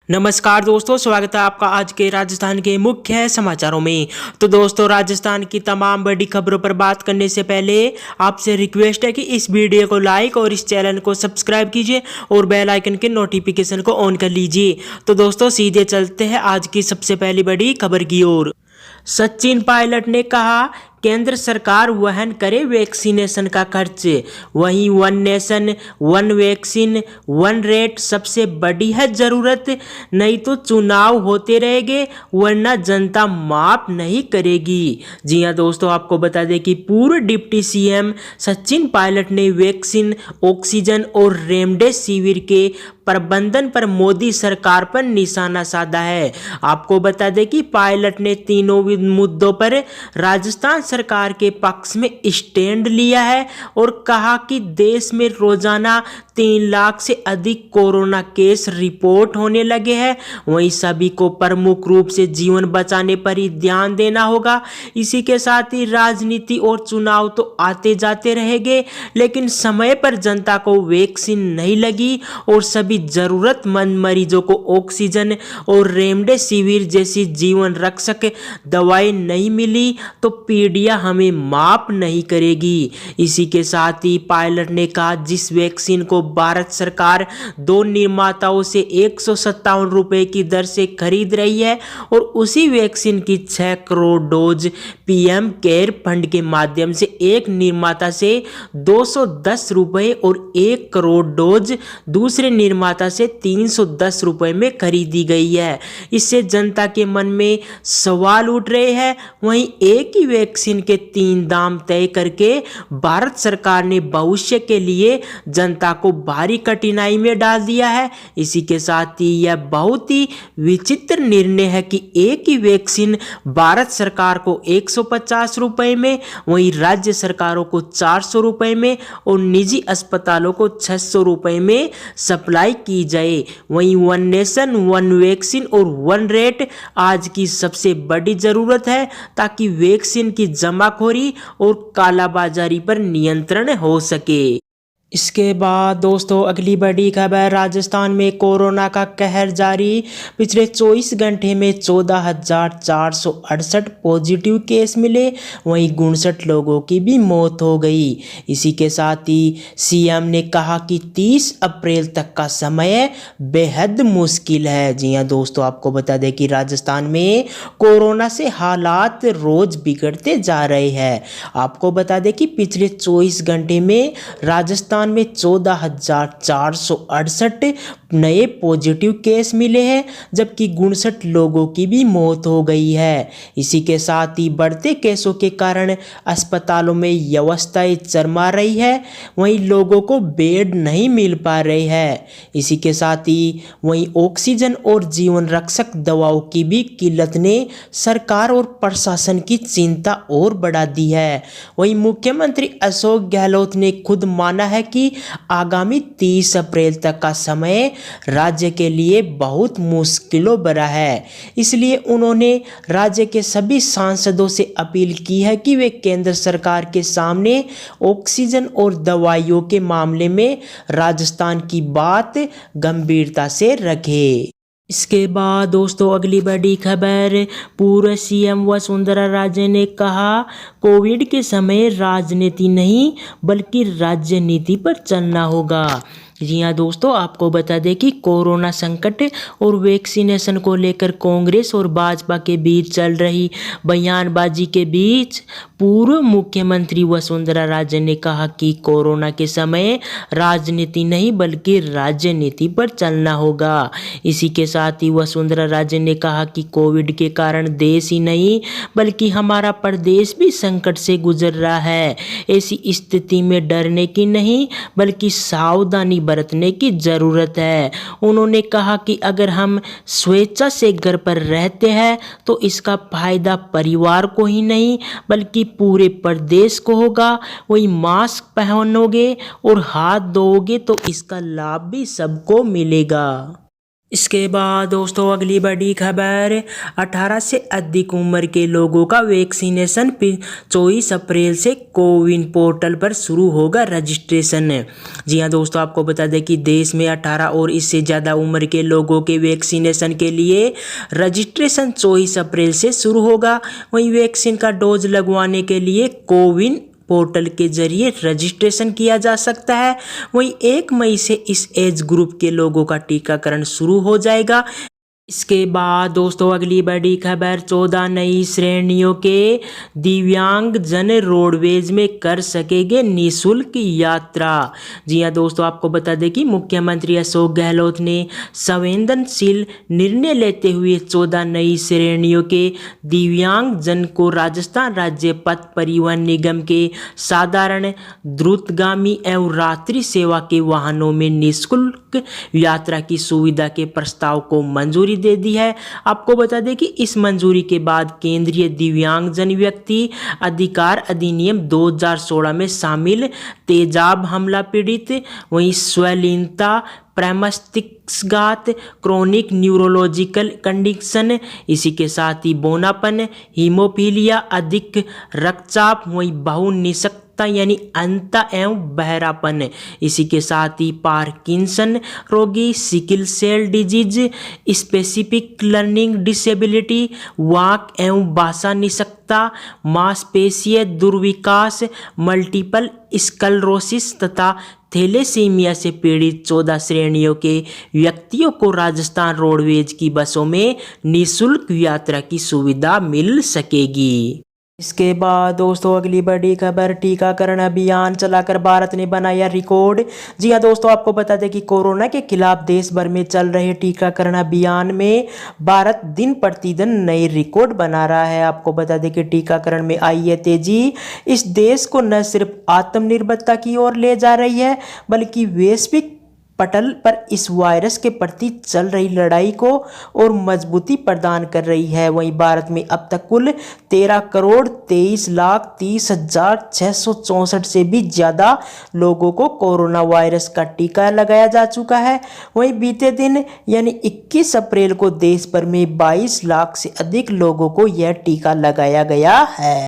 नमस्कार दोस्तों, स्वागत है आपका आज के राजस्थान के मुख्य समाचारों में। तो दोस्तों, राजस्थान की तमाम बड़ी खबरों पर बात करने से पहले आपसे रिक्वेस्ट है कि इस वीडियो को लाइक और इस चैनल को सब्सक्राइब कीजिए और बेल आइकन के नोटिफिकेशन को ऑन कर लीजिए। तो दोस्तों, सीधे चलते हैं आज की सबसे पहली बड़ी खबर की ओर। सचिन पायलट ने कहा, केंद्र सरकार वहन करे वैक्सीनेशन का खर्च। वहीं one nation one vaccine one rate सबसे बड़ी है जरूरत, नहीं तो चुनाव होते रहेंगे वरना जनता माफ नहीं करेगी। जी हां दोस्तों, आपको बता दें कि पूर्व डिप्टी सीएम सचिन पायलट ने वैक्सीन, ऑक्सीजन और रेमडेसिविर के प्रबंधन पर मोदी सरकार पर निशाना साधा है। आपको बता दें कि पायलट ने तीनों मुद्दों पर राजस्थान सरकार के पक्ष में स्टैंड लिया है और कहा कि देश में रोजाना 3 लाख से अधिक कोरोना केस रिपोर्ट होने लगे हैं। वहीं सभी को प्रमुख रूप से जीवन बचाने पर ही ध्यान देना होगा। इसी के साथ ही राजनीति और चुनाव तो आते जाते रहेंगे, लेकिन समय पर जनता को वैक्सीन नहीं लगी और सभी जरूरतमंद मरीजों को ऑक्सीजन और रेमडेसिविर जैसी जीवन रक्षक दवाई नहीं मिली तो पीड़िया हमें माफ नहीं करेगी। इसी के साथ ही पायलट ने कहा, जिस वैक्सीन को भारत सरकार 2 निर्माताओं से 157 रुपए की दर से खरीद रही है और उसी वैक्सीन की 6 crore dose PM care fund के माध्यम से एक निर्माता से 210 रुपए और 1 करोड़ डोज दूसरे निर्माता से 310 रुपए में खरीदी गई है। इससे जनता के मन में सवाल उठ रहे हैं। वहीं एक ही वैक्सीन के 3 दाम तय करके भारत सरकार ने भविष्य के लिए जनता को भारी कठिनाई में डाल दिया है। इसी के साथ ही यह बहुत ही विचित्र निर्णय है कि एक ही वैक्सीन भारत सरकार को 150 रुपए में, वहीं राज्य सरकारों को 400 रुपए में और निजी अस्पतालों को 600 रुपए में सप्लाई की जाए। वहीं वन नेशन वन वैक्सीन और वन रेट आज की सबसे बड़ी जरूरत है ताकि वैक्सीन की जमाखोरी और कालाबाजारी पर नियंत्रण हो सके। इसके बाद दोस्तों, अगली बड़ी खबर, राजस्थान में कोरोना का कहर जारी। पिछले 24 घंटे में 14,468 पॉजिटिव केस मिले, वहीं 59 लोगों की भी मौत हो गई। इसी के साथ ही सीएम ने कहा कि 30 अप्रैल तक का समय बेहद मुश्किल है। जी हां दोस्तों, आपको बता दें कि राजस्थान में कोरोना से हालात रोज बिगड़ते जा रहे हैं। आपको बता दें कि पिछले 24 घंटे में राजस्थान में 14,468 नए पॉजिटिव केस मिले हैं, जबकि 59 लोगों की भी मौत हो गई है। इसी के साथ ही बढ़ते केसों के कारण अस्पतालों में व्यवस्थाएं चरमरा रही है, वहीं लोगों को बेड नहीं मिल पा रहे हैं। इसी के साथ ही वहीं ऑक्सीजन और जीवन रक्षक दवाओं की भी किल्लत ने सरकार और प्रशासन की चिंता और बढ़ा दी है। वहीं मुख्यमंत्री अशोक गहलोत ने खुद माना है कि आगामी 30 अप्रैल तक का समय राज्य के लिए बहुत मुश्किलों भरा है। इसलिए उन्होंने राज्य के सभी सांसदों से अपील की है कि वे केंद्र सरकार के सामने ऑक्सीजन और दवाइयों के मामले में राजस्थान की बात गंभीरता से रखें। इसके बाद दोस्तों, अगली बड़ी खबर, पूर्व सीएम वसुंधरा राजे ने कहा, कोविड के समय राजनीति नहीं बल्कि राज्य नीति पर चलना होगा। जी हाँ दोस्तों, आपको बता दें कि कोरोना संकट और वैक्सीनेशन को लेकर कांग्रेस और भाजपा के बीच चल रही बयानबाजी के बीच पूर्व मुख्यमंत्री वसुंधरा राजे ने कहा कि कोरोना के समय राजनीति नहीं बल्कि राज्य नीति पर चलना होगा। इसी के साथ ही वसुंधरा राजे ने कहा कि कोविड के कारण देश ही नहीं बल्कि हमारा प्रदेश भी संकट से गुजर रहा है। ऐसी स्थिति में डरने की नहीं बल्कि सावधानी बरतने की जरूरत है। उन्होंने कहा कि अगर हम स्वेच्छा से घर पर रहते हैं तो इसका फायदा परिवार को ही नहीं बल्कि पूरे प्रदेश को होगा। वही मास्क पहनोगे और हाथ धोओगे तो इसका लाभ भी सबको मिलेगा। इसके बाद दोस्तों अगली बड़ी खबर, 18 से अधिक उम्र के लोगों का वैक्सीनेशन 24 अप्रैल से कोविन पोर्टल पर शुरू होगा रजिस्ट्रेशन। जी हाँ दोस्तों, आपको बता दें कि देश में 18 और इससे ज़्यादा उम्र के लोगों के वैक्सीनेशन के लिए रजिस्ट्रेशन 24 अप्रैल से शुरू होगा। वहीं वैक्सीन का डोज लगवाने के लिए कोविन पोर्टल के जरिए रजिस्ट्रेशन किया जा सकता है। वहीं 1 मई से इस एज ग्रुप के लोगों का टीकाकरण शुरू हो जाएगा। इसके बाद दोस्तों अगली बड़ी खबर, 14 नई श्रेणियों के दिव्यांग जन रोडवेज में कर सकेंगे निःशुल्क यात्रा। जी हाँ दोस्तों, आपको बता दें कि मुख्यमंत्री अशोक गहलोत ने संवेदनशील निर्णय लेते हुए 14 नई श्रेणियों के दिव्यांग जन को राजस्थान राज्य पथ परिवहन निगम के साधारण, द्रुतगामी एवं रात्रि सेवा के वाहनों में निःशुल्क यात्रा की सुविधा के प्रस्ताव को मंजूरी दे दी है। आपको बता दें कि इस मंजूरी के बाद केंद्रीय दिव्यांगजन व्यक्ति अधिकार अधिनियम 2016 में शामिल तेजाब हमला पीड़ित, वहीं स्वलीनता, प्रेमस्तिष्कघात, क्रोनिक न्यूरोलॉजिकल कंडीशन, इसी के साथ ही बोनापन, हीमोफीलिया, अधिक रक्तचाप, वहीं बहुनिशक्तता यानी अंधा एवं बहरापन, इसी के साथ ही पार्किंसन रोगी, sickle cell disease, specific learning disability, वाक एवं भाषा निशक्तता, मांसपेशीय दुर्विकास, मल्टीपल स्क्लेरोसिस तथा थैलेसीमिया से पीड़ित 14 श्रेणियों के व्यक्तियों को राजस्थान रोडवेज की बसों में निःशुल्क यात्रा की सुविधा मिल सकेगी। इसके बाद दोस्तों अगली बड़ी खबर, टीकाकरण अभियान चलाकर भारत ने बनाया रिकॉर्ड। जी हाँ दोस्तों, आपको बता दें कि कोरोना के खिलाफ देश भर में चल रहे टीकाकरण अभियान में भारत दिन प्रतिदिन नए रिकॉर्ड बना रहा है। आपको बता दें कि टीकाकरण में आई है तेजी, इस देश को न सिर्फ आत्मनिर्भरता की ओर ले जा रही है बल्कि वैश्विक पटल पर इस वायरस के प्रति चल रही लड़ाई को और मजबूती प्रदान कर रही है। वहीं भारत में अब तक कुल 13,23,30,664 से भी ज़्यादा लोगों को कोरोना वायरस का टीका लगाया जा चुका है। वहीं बीते दिन यानी 21 अप्रैल को देश भर में 22 लाख से अधिक लोगों को यह टीका लगाया गया है।